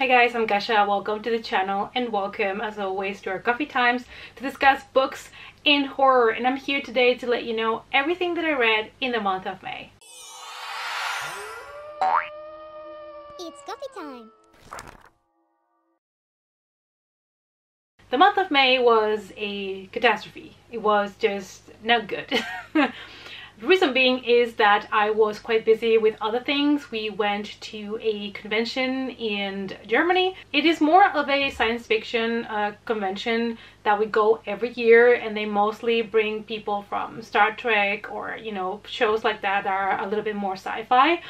Hi guys, I'm Gasha. Welcome to the channel and welcome as always to our coffee times to discuss books in horror. And I'm here today to let you know everything that I read in the month of May. It's coffee time. The month of May was a catastrophe. It was just not good. The reason being is that I was quite busy with other things. We went to a convention in Germany. It is more of a science fiction convention that we go every year, and they mostly bring people from Star Trek or, you know, shows like that are a little bit more sci-fi.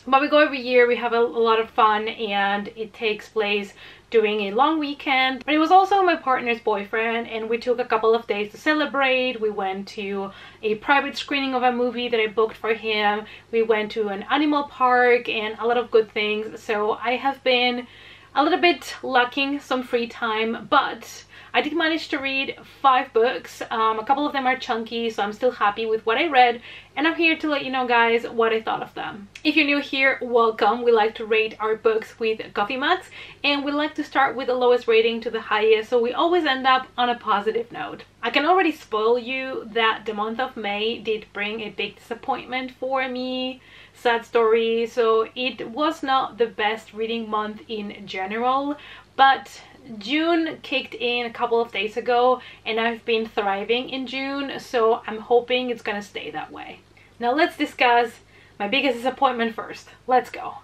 But we go every year, we have a lot of fun, and it takes place during a long weekend. But it was also my partner's boyfriend, and we took a couple of days to celebrate. We went to a private screening of a movie that I booked for him. We went to an animal park and a lot of good things. So I have been a little bit lacking some free time, but I did manage to read 5 books. A couple of them are chunky, so I'm still happy with what I read, and I'm here to let you know, guys, what I thought of them. If you're new here, welcome. We like to rate our books with coffee mugs, and we like to start with the lowest rating to the highest, so we always end up on a positive note. I can already spoil you that the month of May did bring a big disappointment for me. Sad story. So it was not the best reading month in general, but June kicked in a couple of days ago and I've been thriving in June, so I'm hoping it's gonna stay that way. Now let's discuss my biggest disappointment first. Let's go.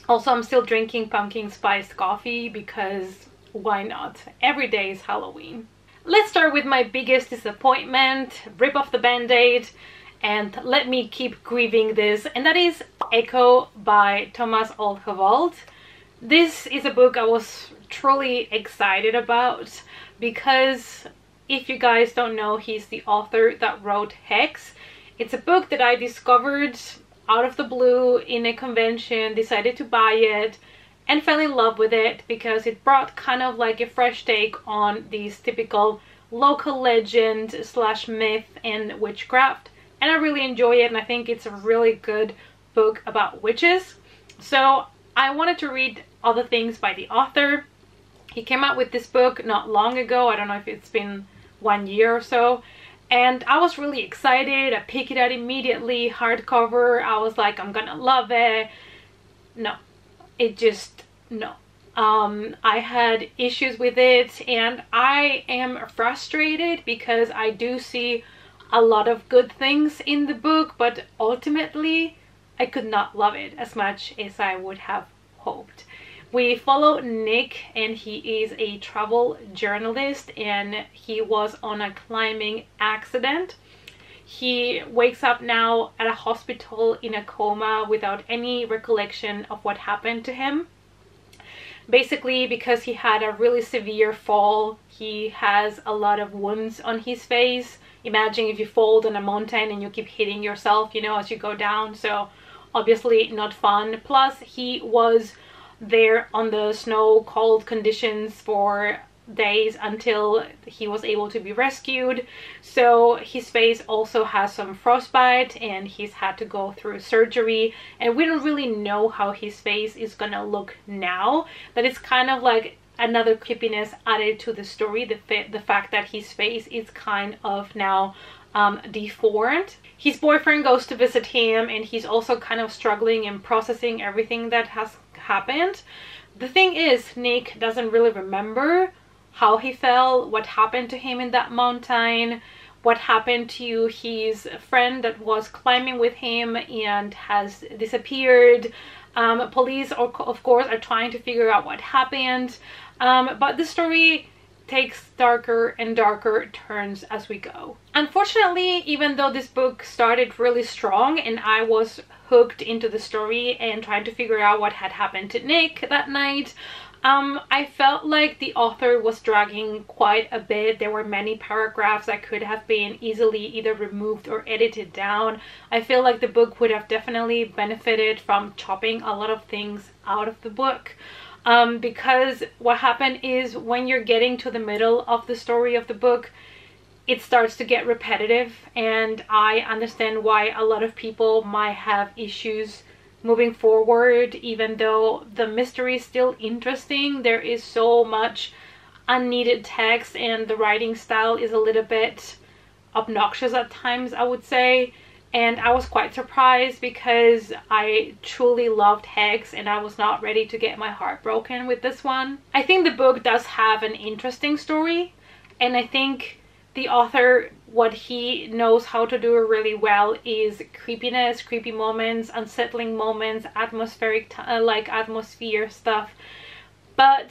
Also, I'm still drinking pumpkin spiced coffee because why not? Every day is Halloween. Let's start with my biggest disappointment. Rip off the band-aid and let me keep grieving this, and that is Echo by Thomas Oldhuvald. This is a book I was truly excited about because if you guys don't know, he's the author that wrote Hex. It's a book that I discovered out of the blue in a convention, decided to buy it, and fell in love with it because it brought kind of like a fresh take on these typical local legend slash myth and witchcraft. And I really enjoy it, and I think it's a really good book about witches. So I wanted to read other things by the author. He came out with this book not long ago. I don't know if it's been 1 year or so. And I was really excited. I picked it out immediately, hardcover. I was like, I'm gonna love it. No, it just, no. I had issues with it, and I am frustrated because I do see a lot of good things in the book, but ultimately I could not love it as much as I would have hoped. We follow Nick, and he is a travel journalist, and he was on a climbing accident. He wakes up now at a hospital in a coma without any recollection of what happened to him. Basically, because he had a really severe fall, he has a lot of wounds on his face. Imagine if you fall on a mountain and you keep hitting yourself, you know, as you go down. So obviously not fun. Plus, he was there on the snow cold conditions for days until he was able to be rescued. So his face also has some frostbite, and he's had to go through surgery, and we don't really know how his face is gonna look now. But it's kind of like another creepiness added to the story, the fact that his face is kind of now deformed. His boyfriend goes to visit him, and he's also kind of struggling and processing everything that has happened. The thing is, Nick doesn't really remember how he fell, what happened to him in that mountain, what happened to his friend that was climbing with him and has disappeared. Police, of course, are trying to figure out what happened. But the story takes darker and darker turns as we go. Unfortunately, even though this book started really strong and I was hooked into the story and trying to figure out what had happened to Nick that night, I felt like the author was dragging quite a bit. There were many paragraphs that could have been easily either removed or edited down. I feel like the book would have definitely benefited from chopping a lot of things out of the book. Because what happened is when you're getting to the middle of the story of the book, it starts to get repetitive, and I understand why a lot of people might have issues moving forward. Even though the mystery is still interesting, there is so much unneeded text and the writing style is a little bit obnoxious at times, I would say. And I was quite surprised because I truly loved Hex and I was not ready to get my heart broken with this one. I think the book does have an interesting story, and I think the author, what he knows how to do really well is creepiness, creepy moments, unsettling moments, atmospheric, like atmosphere stuff. But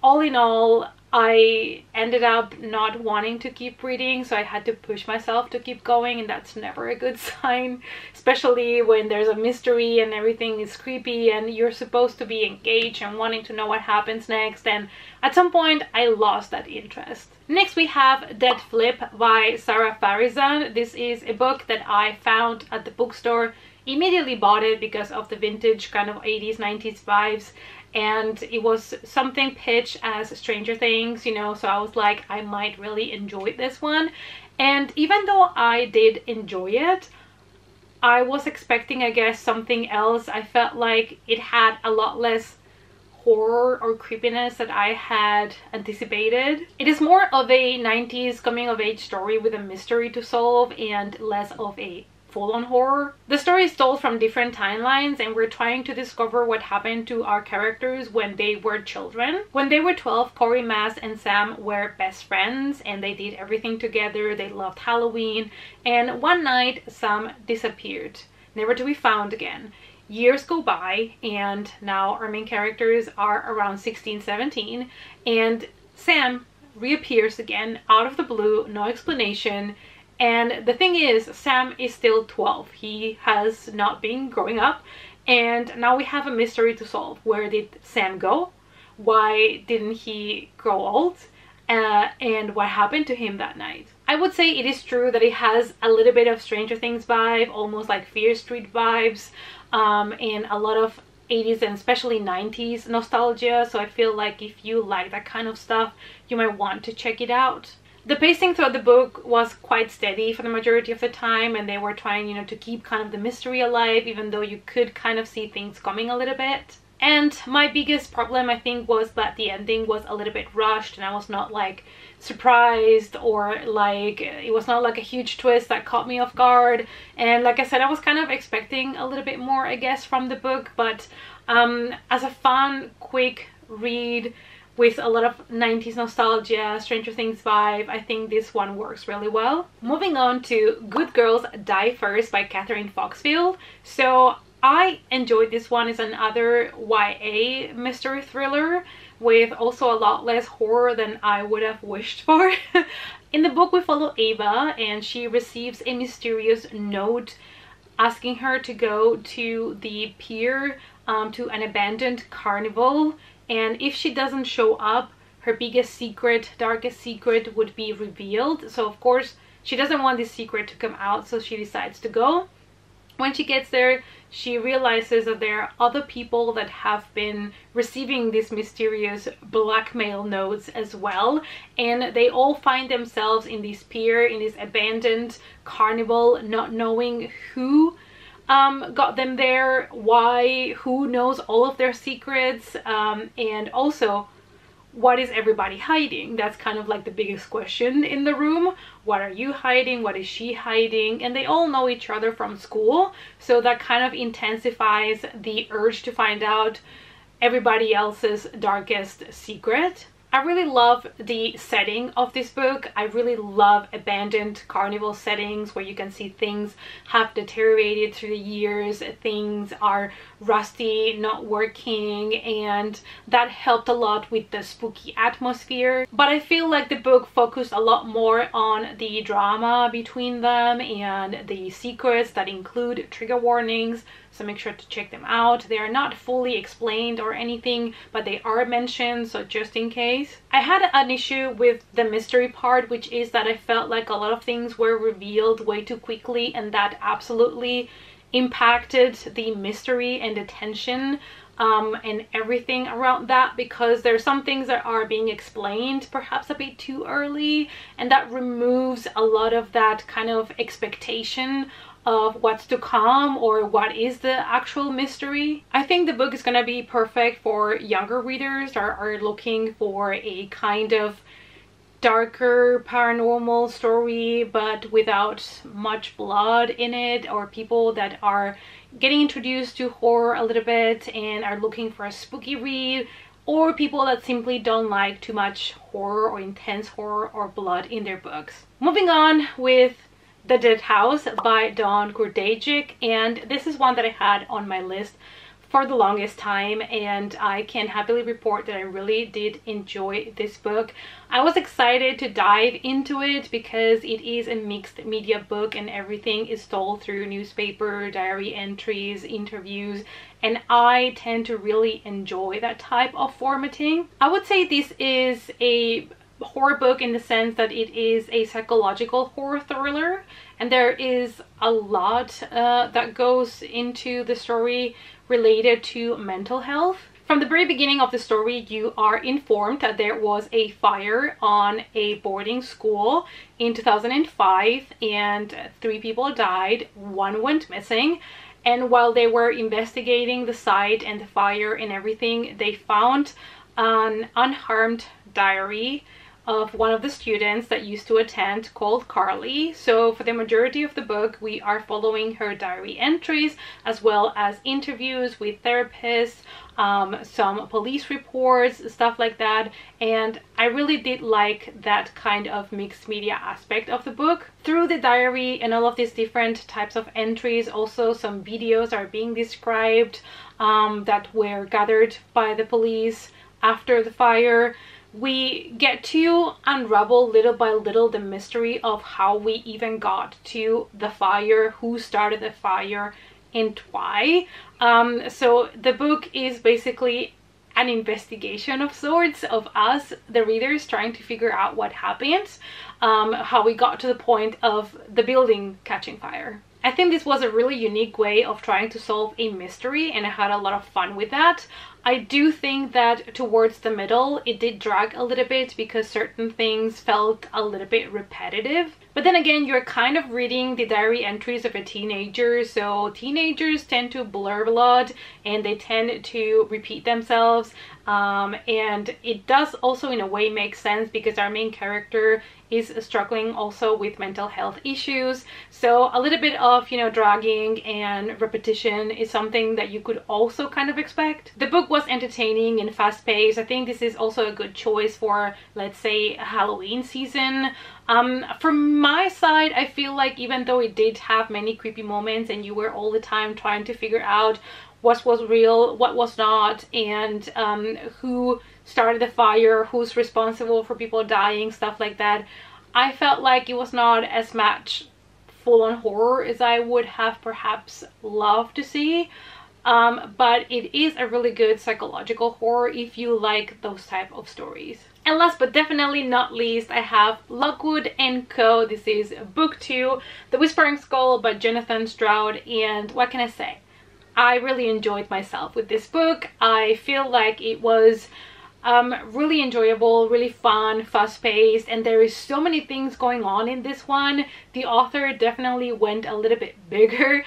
all in all, I ended up not wanting to keep reading, so I had to push myself to keep going, and that's never a good sign, especially when there's a mystery and everything is creepy and you're supposed to be engaged and wanting to know what happens next. And at some point I lost that interest. Next we have Dead Flip by Sarah Farizan. This is a book that I found at the bookstore, immediately bought it because of the vintage kind of 80s 90s vibes, and it was something pitched as Stranger Things, you know, so I was like, I might really enjoy this one. And even though I did enjoy it, I was expecting, I guess, something else. I felt like it had a lot less horror or creepiness that I had anticipated. It is more of a 90s coming of age story with a mystery to solve and less of a full-on horror. The story is told from different timelines, and we're trying to discover what happened to our characters when they were children. When they were 12, Corey, Mass, and Sam were best friends and they did everything together. They loved Halloween, and one night Sam disappeared, never to be found again. Years go by and now our main characters are around 16, 17, and Sam reappears again out of the blue, no explanation. And the thing is, Sam is still 12. He has not been growing up. And now we have a mystery to solve. Where did Sam go? Why didn't he grow old? And what happened to him that night? I would say it is true that it has a little bit of Stranger Things vibe, almost like Fear Street vibes, and a lot of 80s and especially 90s nostalgia. So I feel like if you like that kind of stuff, you might want to check it out. The pacing throughout the book was quite steady for the majority of the time, and they were trying, you know, to keep kind of the mystery alive, even though you could kind of see things coming a little bit. And my biggest problem, I think, was that the ending was a little bit rushed, and I was not like surprised, or like it was not like a huge twist that caught me off guard. And like I said, I was kind of expecting a little bit more, I guess, from the book. But as a fun, quick read with a lot of 90s nostalgia, Stranger Things vibe, I think this one works really well. Moving on to Good Girls Die First by Catherine Foxfield. So I enjoyed this one. It's another YA mystery thriller with also a lot less horror than I would have wished for. In the book we follow Ava, and she receives a mysterious note asking her to go to the pier to an abandoned carnival. And if she doesn't show up, her biggest secret, darkest secret would be revealed. So of course, she doesn't want this secret to come out, so she decides to go. When she gets there, she realizes that there are other people that have been receiving these mysterious blackmail notes as well. And they all find themselves in this pier, in this abandoned carnival, not knowing who got them there, why, who knows all of their secrets, and also what is everybody hiding? That's kind of like the biggest question in the room. What are you hiding? What is she hiding? And they all know each other from school, so that kind of intensifies the urge to find out everybody else's darkest secret. I really love the setting of this book. I really love abandoned carnival settings where you can see things have deteriorated through the years, things are rusty, not working, and that helped a lot with the spooky atmosphere. But I feel like the book focused a lot more on the drama between them and the secrets that include trigger warnings, so make sure to check them out. They are not fully explained or anything, but they are mentioned, so just in case. I had an issue with the mystery part, which is that I felt like a lot of things were revealed way too quickly, and that absolutely impacted the mystery and the tension and everything around that, because there are some things that are being explained perhaps a bit too early, and that removes a lot of that kind of expectation of what's to come or what is the actual mystery. I think the book is gonna be perfect for younger readers that are looking for a kind of darker paranormal story but without much blood in it, or people that are getting introduced to horror a little bit and are looking for a spooky read, or people that simply don't like too much horror or intense horror or blood in their books. Moving on with The Dead House by Dawn Gurdajic, and this is one that I had on my list for the longest time, and I can happily report that I really did enjoy this book. I was excited to dive into it because it is a mixed media book and everything is told through newspaper, diary entries, interviews, and I tend to really enjoy that type of formatting. I would say this is a horror book in the sense that it is a psychological horror thriller, and there is a lot that goes into the story related to mental health. From the very beginning of the story, you are informed that there was a fire on a boarding school in 2005 and 3 people died, 1 went missing. And while they were investigating the site and the fire and everything, they found an unharmed diary of one of the students that used to attend called Carly. So for the majority of the book, we are following her diary entries as well as interviews with therapists, some police reports, stuff like that. And I really did like that kind of mixed media aspect of the book. Through the diary and all of these different types of entries, also some videos are being described that were gathered by the police after the fire. We get to unravel little by little the mystery of how we even got to the fire, who started the fire, and why. So the book is basically an investigation of sorts of us, the readers, trying to figure out what happened, how we got to the point of the building catching fire. I think this was a really unique way of trying to solve a mystery, and I had a lot of fun with that. I do think that towards the middle it did drag a little bit because certain things felt a little bit repetitive. But then again, you're kind of reading the diary entries of a teenager, so teenagers tend to blur a lot and they tend to repeat themselves. And it does also in a way make sense because our main character is struggling also with mental health issues. So a little bit of, you know, dragging and repetition is something that you could also kind of expect. The book was entertaining and fast-paced. I think this is also a good choice for, let's say, Halloween season. From my side, I feel like even though it did have many creepy moments and you were all the time trying to figure out what was real, what was not, and who started the fire, who's responsible for people dying, stuff like that, I felt like it was not as much full-on horror as I would have perhaps loved to see. But it is a really good psychological horror if you like those type of stories. And last but definitely not least, I have Lockwood & Co. This is book 2, The Whispering Skull by Jonathan Stroud, and what can I say? I really enjoyed myself with this book. I feel like it was really enjoyable, really fun, fast-paced, and there is so many things going on in this one. The author definitely went a little bit bigger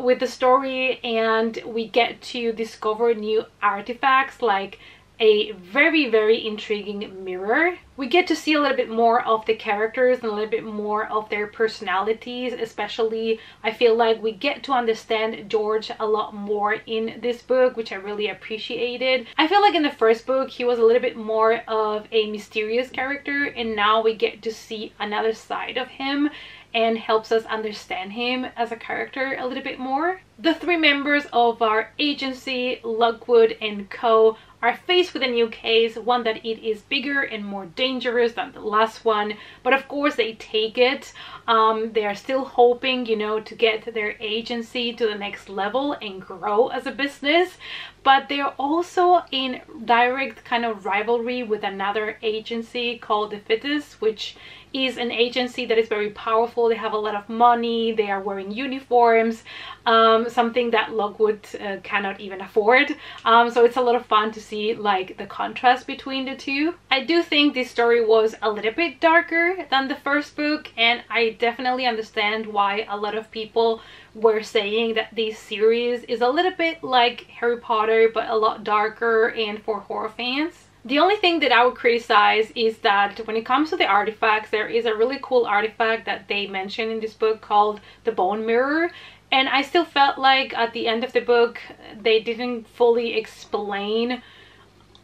with the story, and we get to discover new artifacts like a very intriguing mirror. We get to see a little bit more of the characters and a little bit more of their personalities. Especially, I feel like we get to understand George a lot more in this book, which I really appreciated. I feel like in the first book he was a little bit more of a mysterious character, and now we get to see another side of him and helps us understand him as a character a little bit more. The 3 members of our agency, Lockwood & Co., are faced with a new case, one that it is bigger and more dangerous than the last one, but of course they take it. They are still hoping, you know, to get their agency to the next level and grow as a business, but they're also in direct kind of rivalry with another agency called The Fittest, which is an agency that is very powerful. They have a lot of money, they are wearing uniforms, something that Lockwood cannot even afford. So it's a lot of fun to see like the contrast between the two. I do think this story was a little bit darker than the first book, and I definitely understand why a lot of people were saying that this series is a little bit like Harry Potter but a lot darker and for horror fans. The only thing that I would criticize is that when it comes to the artifacts, there is a really cool artifact that they mention in this book called the Bone Mirror, and I still felt like at the end of the book they didn't fully explain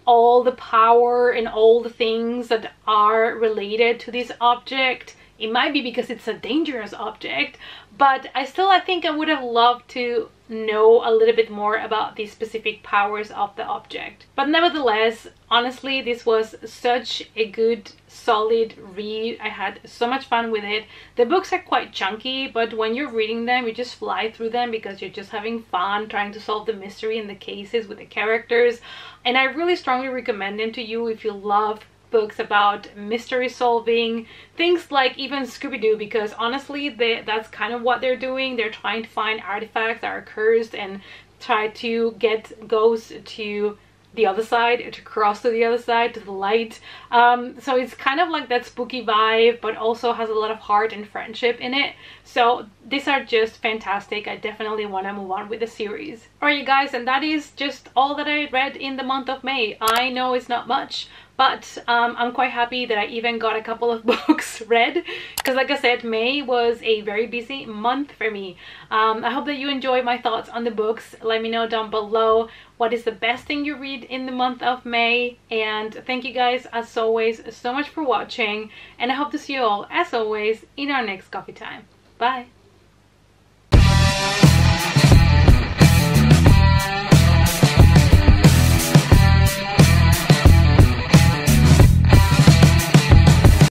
all the power and all the things that are related to this object. It might be because it's a dangerous object, but I think I would have loved to know a little bit more about the specific powers of the object. But nevertheless, honestly, this was such a good, solid read. I had so much fun with it. The books are quite chunky, but when you're reading them, you just fly through them because you're just having fun trying to solve the mystery and the cases with the characters. And I really strongly recommend them to you if you love books about mystery solving, things like even Scooby-Doo, because honestly that's kind of what they're doing. They're trying to find artifacts that are cursed and try to get ghosts to the other side, to cross to the other side, to the light. So it's kind of like that spooky vibe, but also has a lot of heart and friendship in it. So these are just fantastic. I definitely want to move on with the series. Alright you guys, and that is just all that I read in the month of May. I know it's not much, but I'm quite happy that I even got a couple of books read, because like I said, May was a very busy month for me. I hope that you enjoy my thoughts on the books. Let me know down below what is the best thing you read in the month of May, and thank you guys as always so much for watching, and I hope to see you all as always in our next coffee time. Bye!